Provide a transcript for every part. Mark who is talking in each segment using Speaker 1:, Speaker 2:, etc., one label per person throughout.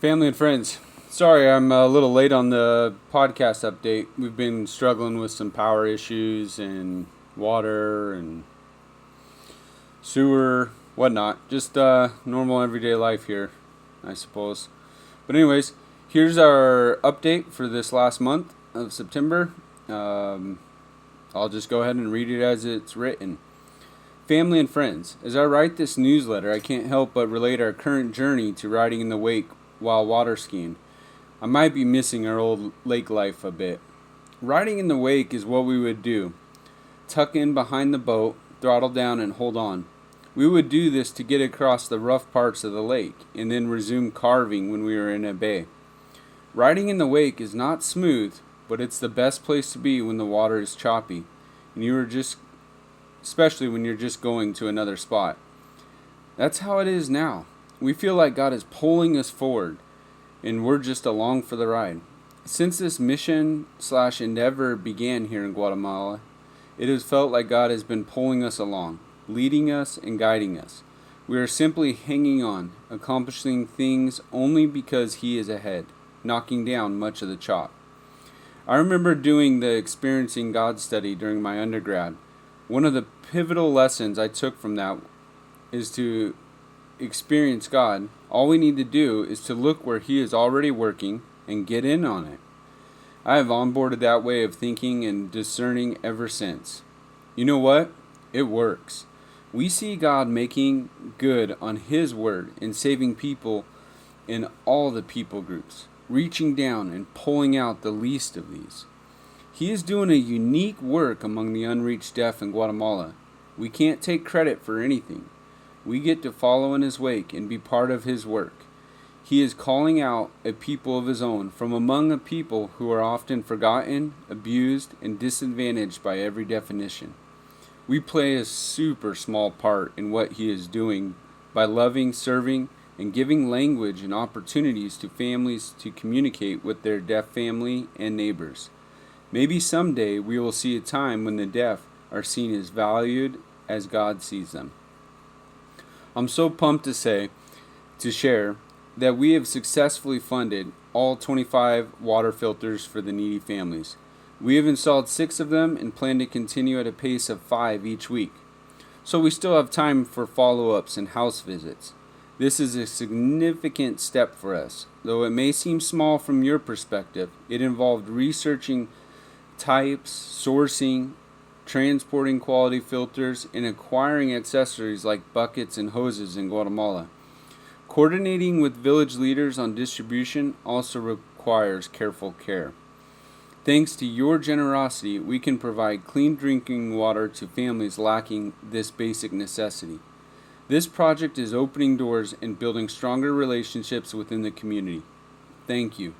Speaker 1: Family and friends, sorry I'm a little late on the podcast update. We've been struggling with some power issues and water and sewer, whatnot. Just normal everyday life here, I suppose. But, anyways, here's our update for this last month of September. I'll just go ahead and read it as it's written. Family and friends, as I write this newsletter, I can't help but relate our current journey to riding in the wake while water skiing. I might be missing our old lake life a bit. Riding in the wake is what we would do. Tuck in behind the boat, throttle down, and hold on. We would do this to get across the rough parts of the lake, and then resume carving when we were in a bay. Riding in the wake is not smooth, but it's the best place to be when the water is choppy, and especially when you're just going to another spot. That's how it is now. We feel like God is pulling us forward, and we're just along for the ride. Since this mission/endeavor began here in Guatemala, it has felt like God has been pulling us along, leading us and guiding us. We are simply hanging on, accomplishing things only because He is ahead, knocking down much of the chop. I remember doing the Experiencing God study during my undergrad. One of the pivotal lessons I took from that is to experience God. All we need to do is to look where He is already working and get in on it. I have onboarded that way of thinking and discerning ever since. You know what? It works. We see God making good on His word and saving people in all the people groups, reaching down and pulling out the least of these. He is doing a unique work among the unreached deaf in Guatemala. We can't take credit for anything. We get to follow in His wake and be part of His work. He is calling out a people of His own from among a people who are often forgotten, abused, and disadvantaged by every definition. We play a super small part in what He is doing by loving, serving, and giving language and opportunities to families to communicate with their deaf family and neighbors. Maybe someday we will see a time when the deaf are seen as valued as God sees them. I'm so pumped to share that we have successfully funded all 25 water filters for the needy families. We have installed 6 of them and plan to continue at a pace of 5 each week. So we still have time for follow-ups and house visits. This is a significant step for us. Though it may seem small from your perspective, it involved researching types, sourcing, transporting quality filters, and acquiring accessories like buckets and hoses in Guatemala. Coordinating with village leaders on distribution also requires careful care. Thanks to your generosity, we can provide clean drinking water to families lacking this basic necessity. This project is opening doors and building stronger relationships within the community. Thank you.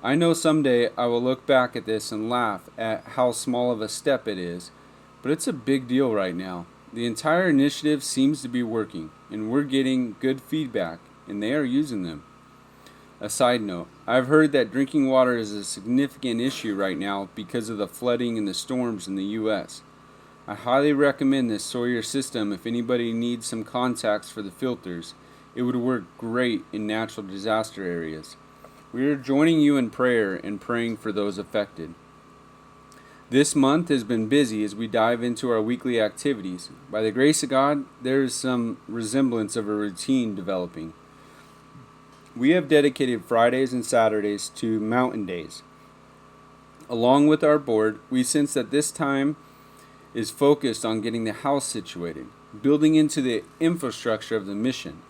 Speaker 1: I know someday I will look back at this and laugh at how small of a step it is, but it's a big deal right now. The entire initiative seems to be working, and we're getting good feedback, and they are using them. A side note, I've heard that drinking water is a significant issue right now because of the flooding and the storms in the U.S. I highly recommend this Sawyer system if anybody needs some contacts for the filters. It would work great in natural disaster areas. We are joining you in prayer and praying for those affected. This month has been busy as we dive into our weekly activities. By the grace of God, there is some resemblance of a routine developing. We have dedicated Fridays and Saturdays to Mountain Days. Along with our board, we sense that this time is focused on getting the house situated, building into the infrastructure of the mission.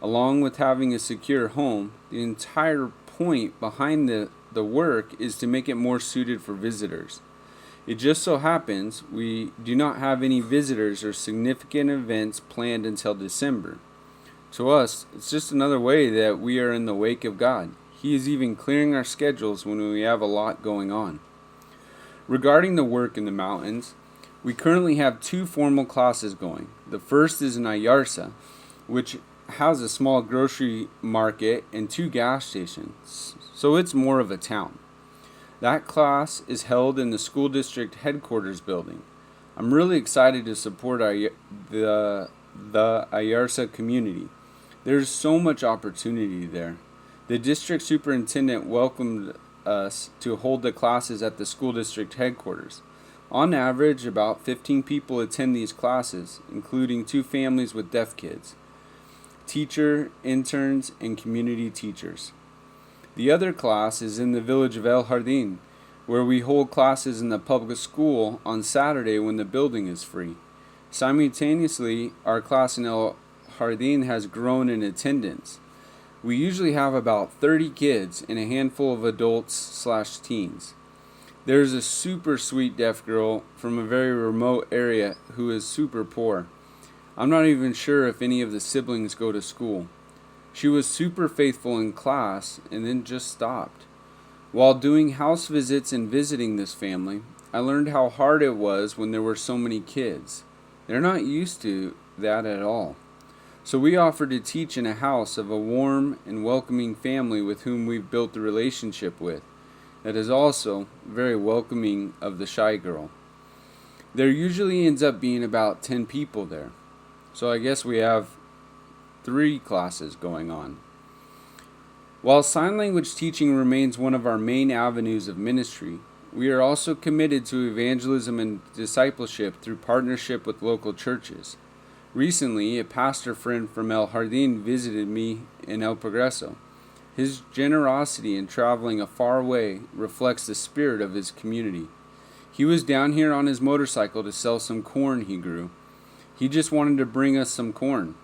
Speaker 1: Along with having a secure home, the entire point behind the work is to make it more suited for visitors. It just so happens we do not have any visitors or significant events planned until December. To us, it's just another way that we are in the wake of God. He is even clearing our schedules when we have a lot going on. Regarding the work in the mountains, we currently have 2 formal classes going. The first is in Ayarsa, which has a small grocery market and 2 gas stations, so it's more of a town. That class is held in the school district headquarters building. I'm really excited to support the Ayarsa community. There's so much opportunity there. The district superintendent welcomed us to hold the classes at the school district headquarters. On average, about 15 people attend these classes, including 2 families with deaf kids, teacher, interns, and community teachers. The other class is in the village of El Jardín, where we hold classes in the public school on Saturday when the building is free. Simultaneously, our class in El Jardín has grown in attendance. We usually have about 30 kids and a handful of adults/teens. There's a super sweet deaf girl from a very remote area who is super poor. I'm not even sure if any of the siblings go to school. She was super faithful in class and then just stopped. While doing house visits and visiting this family, I learned how hard it was when there were so many kids. They're not used to that at all. So we offered to teach in a house of a warm and welcoming family with whom we've built a relationship with, that is also very welcoming of the shy girl. There usually ends up being about 10 people there. So I guess we have 3 classes going on. While sign language teaching remains one of our main avenues of ministry, we are also committed to evangelism and discipleship through partnership with local churches. Recently, a pastor friend from El Jardín visited me in El Progreso. His generosity in traveling a far way reflects the spirit of his community. He was down here on his motorcycle to sell some corn he grew. He just wanted to bring us some corn.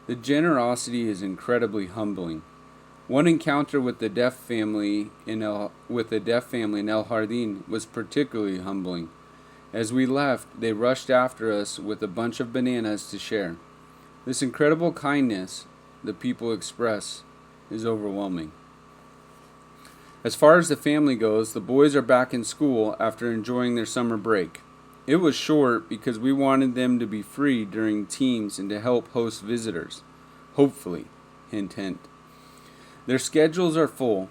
Speaker 1: The generosity is incredibly humbling. One encounter with the deaf family in El Jardín was particularly humbling. As we left, they rushed after us with a bunch of bananas to share. This incredible kindness the people express is overwhelming. As far as the family goes, the boys are back in school after enjoying their summer break. It was short because we wanted them to be free during teams and to help host visitors. Hopefully. Hint, hint. Their schedules are full.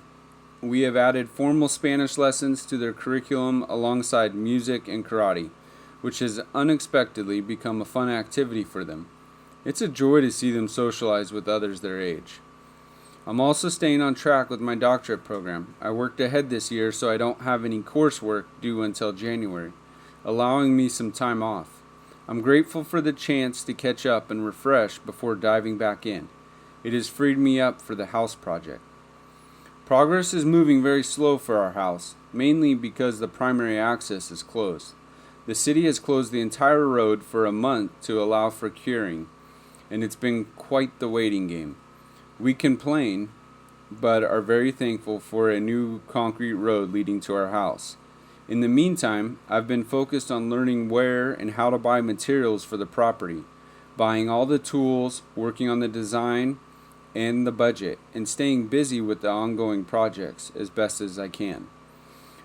Speaker 1: We have added formal Spanish lessons to their curriculum alongside music and karate, which has unexpectedly become a fun activity for them. It's a joy to see them socialize with others their age. I'm also staying on track with my doctorate program. I worked ahead this year so I don't have any coursework due until January, allowing me some time off. I'm grateful for the chance to catch up and refresh before diving back in. It has freed me up for the house project. Progress is moving very slow for our house, mainly because the primary access is closed. The city has closed the entire road for a month to allow for curing, and it's been quite the waiting game. We complain, but are very thankful for a new concrete road leading to our house. In the meantime, I've been focused on learning where and how to buy materials for the property, buying all the tools, working on the design and the budget, and staying busy with the ongoing projects as best as I can.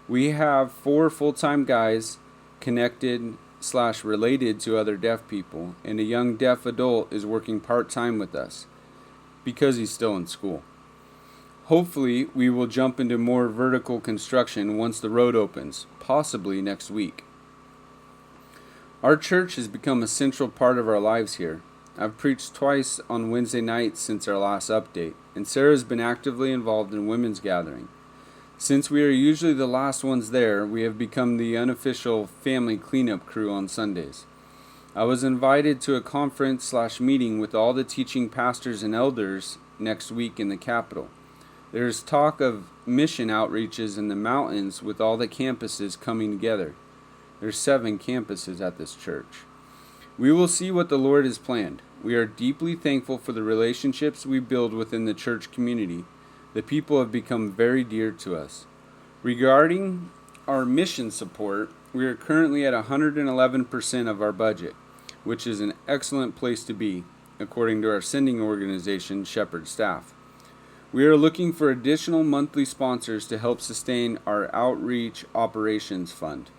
Speaker 1: We have 4 full-time guys connected/related to other deaf people, and a young deaf adult is working part-time with us because he's still in school. Hopefully, we will jump into more vertical construction once the road opens, possibly next week. Our church has become a central part of our lives here. I've preached twice on Wednesday nights since our last update, and Sarah's been actively involved in women's gathering. Since we are usually the last ones there, we have become the unofficial family cleanup crew on Sundays. I was invited to a conference/meeting with all the teaching pastors and elders next week in the capital. There is talk of mission outreaches in the mountains with all the campuses coming together. There's 7 campuses at this church. We will see what the Lord has planned. We are deeply thankful for the relationships we build within the church community. The people have become very dear to us. Regarding our mission support, we are currently at 111% of our budget, which is an excellent place to be, according to our sending organization, Shepherd Staff. We are looking for additional monthly sponsors to help sustain our outreach operations fund.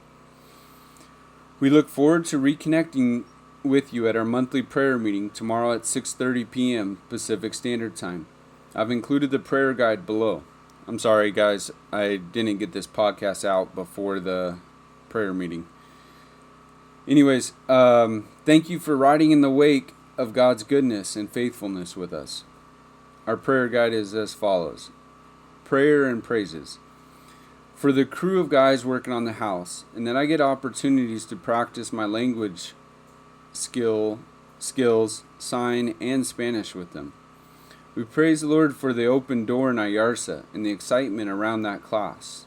Speaker 1: We look forward to reconnecting with you at our monthly prayer meeting tomorrow at 6:30 p.m. Pacific Standard Time. I've included the prayer guide below. I'm sorry, guys, I didn't get this podcast out before the prayer meeting. Anyways, thank you for riding in the wake of God's goodness and faithfulness with us. Our prayer guide is as follows. prayer and praises. For the crew of guys working on the house, and that I get opportunities to practice my language skills, sign, and Spanish with them. We praise the Lord for the open door in Ayarsa and the excitement around that class.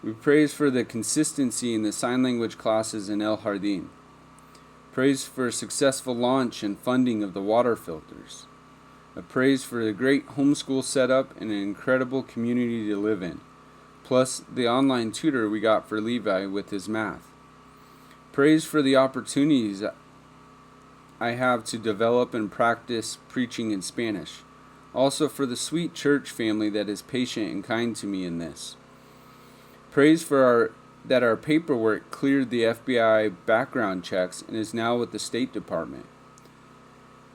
Speaker 1: We praise for the consistency in the sign language classes in El Jardín. Praise for a successful launch and funding of the water filters. A praise for the great homeschool setup and an incredible community to live in, plus the online tutor we got for Levi with his math. Praise for the opportunities I have to develop and practice preaching in Spanish. Also for the sweet church family that is patient and kind to me in this. Praise for that our paperwork cleared the FBI background checks and is now with the State Department.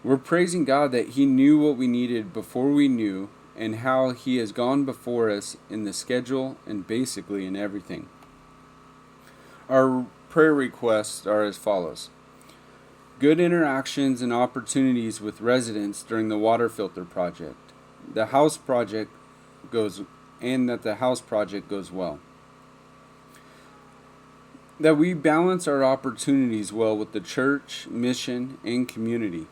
Speaker 1: We're praising God that He knew what we needed before we knew, and how He has gone before us in the schedule and basically in everything. Our prayer requests are as follows. Good interactions and opportunities with residents during the water filter project. The house project goes well. That we balance our opportunities well with the church, mission, and community.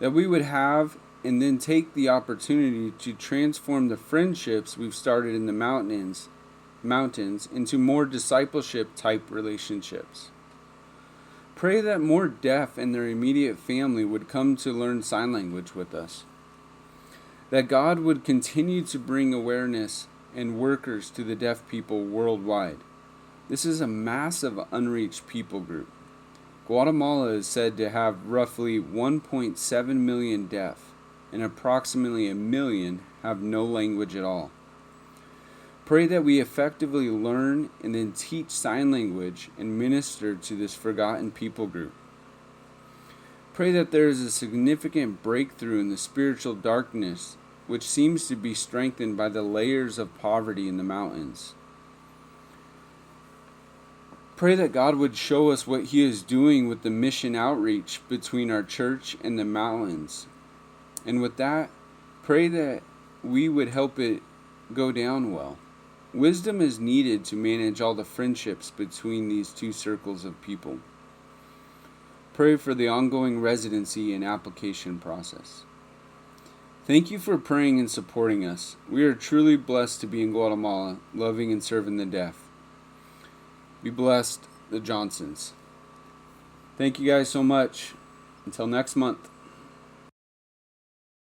Speaker 1: That we would have and then take the opportunity to transform the friendships we've started in the mountains into more discipleship type relationships. Pray that more deaf and their immediate family would come to learn sign language with us. That God would continue to bring awareness and workers to the deaf people worldwide. This is a massive unreached people group. Guatemala is said to have roughly 1.7 million deaf, and approximately 1 million have no language at all. Pray that we effectively learn and then teach sign language and minister to this forgotten people group. Pray that there is a significant breakthrough in the spiritual darkness, which seems to be strengthened by the layers of poverty in the mountains. Pray that God would show us what He is doing with the mission outreach between our church and the mountains. And with that, pray that we would help it go down well. Wisdom is needed to manage all the friendships between these two circles of people. Pray for the ongoing residency and application process. Thank you for praying and supporting us. We are truly blessed to be in Guatemala, loving and serving the deaf. Be blessed, the Johnsons. Thank you guys so much. Until next month.